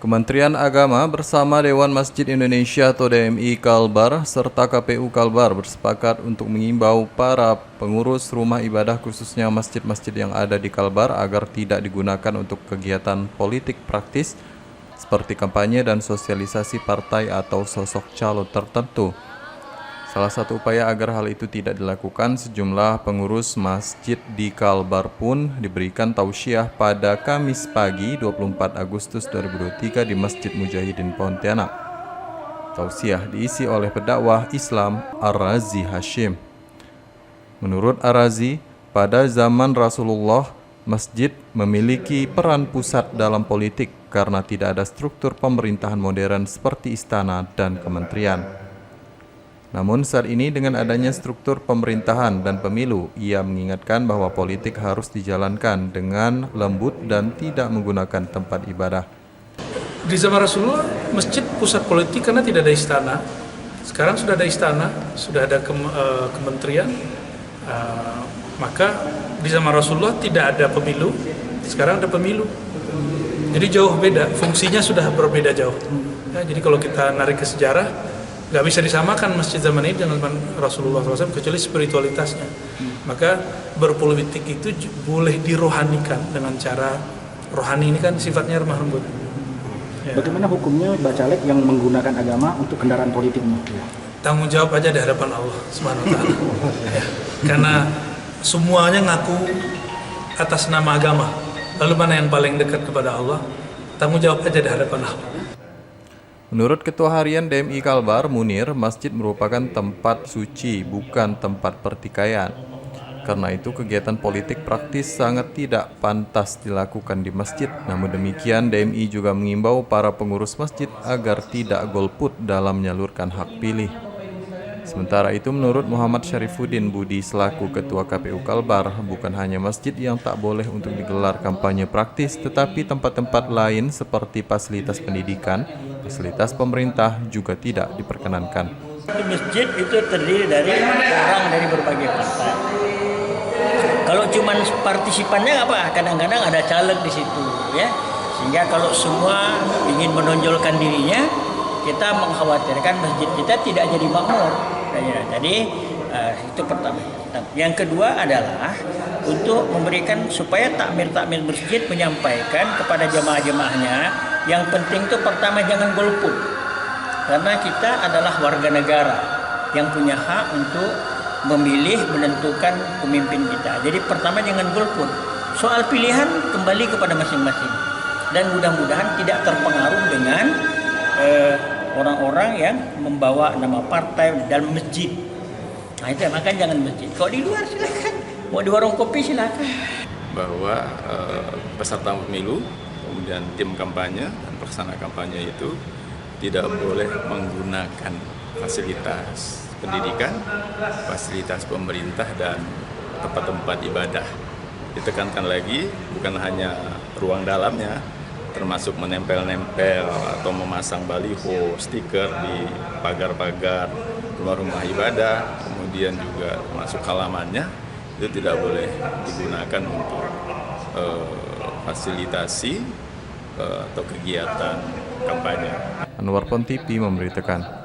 Kementerian Agama bersama Dewan Masjid Indonesia atau DMI Kalbar serta KPU Kalbar bersepakat untuk mengimbau para pengurus rumah ibadah khususnya masjid-masjid yang ada di Kalbar agar tidak digunakan untuk kegiatan politik praktis seperti kampanye dan sosialisasi partai atau sosok calon tertentu. Salah satu upaya agar hal itu tidak dilakukan, sejumlah pengurus masjid di Kalbar pun diberikan tausiah pada Kamis pagi 24 Agustus 2023 di Masjid Mujahidin Pontianak. Tausiah diisi oleh pendakwah Islam Ar-Razi Hashim. Menurut Ar-Razi, pada zaman Rasulullah, masjid memiliki peran pusat dalam politik karena tidak ada struktur pemerintahan modern seperti istana dan kementerian. Namun saat ini dengan adanya struktur pemerintahan dan pemilu, ia mengingatkan bahwa politik harus dijalankan dengan lembut dan tidak menggunakan tempat ibadah. Di zaman Rasulullah, masjid pusat politik karena tidak ada istana. Sekarang sudah ada istana, sudah ada kementerian. Maka di zaman Rasulullah tidak ada pemilu, sekarang ada pemilu. Jadi jauh beda, fungsinya sudah berbeda jauh. Ya, jadi kalau kita narik ke sejarah, nggak bisa disamakan masjid zaman ini dengan zaman Rasulullah SAW kecuali spiritualitasnya. Maka berpolitik itu boleh dirohanikan dengan cara rohani, ini kan sifatnya remah lembut. Ya. Bagaimana hukumnya bacalek yang menggunakan agama untuk kendaraan politiknya? Tanggung jawab aja di hadapan Allah Subhanahu wa Ta'ala. Ya. Karena semuanya ngaku atas nama agama. Lalu mana yang paling dekat kepada Allah? Tanggung jawab aja di hadapan Allah. Menurut Ketua Harian DMI Kalbar, Munir, masjid merupakan tempat suci, bukan tempat pertikaian. Karena itu kegiatan politik praktis sangat tidak pantas dilakukan di masjid. Namun demikian, DMI juga mengimbau para pengurus masjid agar tidak golput dalam menyalurkan hak pilih. Sementara itu, menurut Muhammad Syarifuddin Budi selaku Ketua KPU Kalbar, bukan hanya masjid yang tak boleh untuk digelar kampanye praktis, tetapi tempat-tempat lain seperti fasilitas pendidikan, fasilitas pemerintah juga tidak diperkenankan. Masjid itu terdiri dari orang dari berbagai partai. Kalau cuma partisipannya apa? Kadang-kadang ada caleg di situ, ya. Sehingga kalau semua ingin menonjolkan dirinya, kita mengkhawatirkan masjid kita tidak jadi makmur. Jadi itu pertama. Yang kedua adalah untuk memberikan supaya takmir-takmir masjid menyampaikan kepada jemaah-jemaahnya, yang penting itu pertama jangan golput. Karena kita adalah warga negara yang punya hak untuk memilih, menentukan pemimpin kita. Jadi pertama jangan golput. Soal pilihan kembali kepada masing-masing. Dan mudah-mudahan tidak terpengaruh dengan orang-orang yang membawa nama partai dalam masjid. Nah itu makanya jangan masjid. Kalau di luar silakan, mau di warung kopi silakan. Bahwa peserta pemilu, kemudian tim kampanye dan pelaksana kampanye itu tidak boleh menggunakan fasilitas pendidikan, fasilitas pemerintah dan tempat-tempat ibadah. Ditekankan lagi, bukan hanya ruang dalamnya, termasuk menempel-nempel atau memasang baliho, stiker di pagar-pagar rumah-rumah ibadah, kemudian juga masuk halamannya, itu tidak boleh digunakan untuk fasilitasi atau kegiatan kampanye. Anwar Pon TV memberitakan.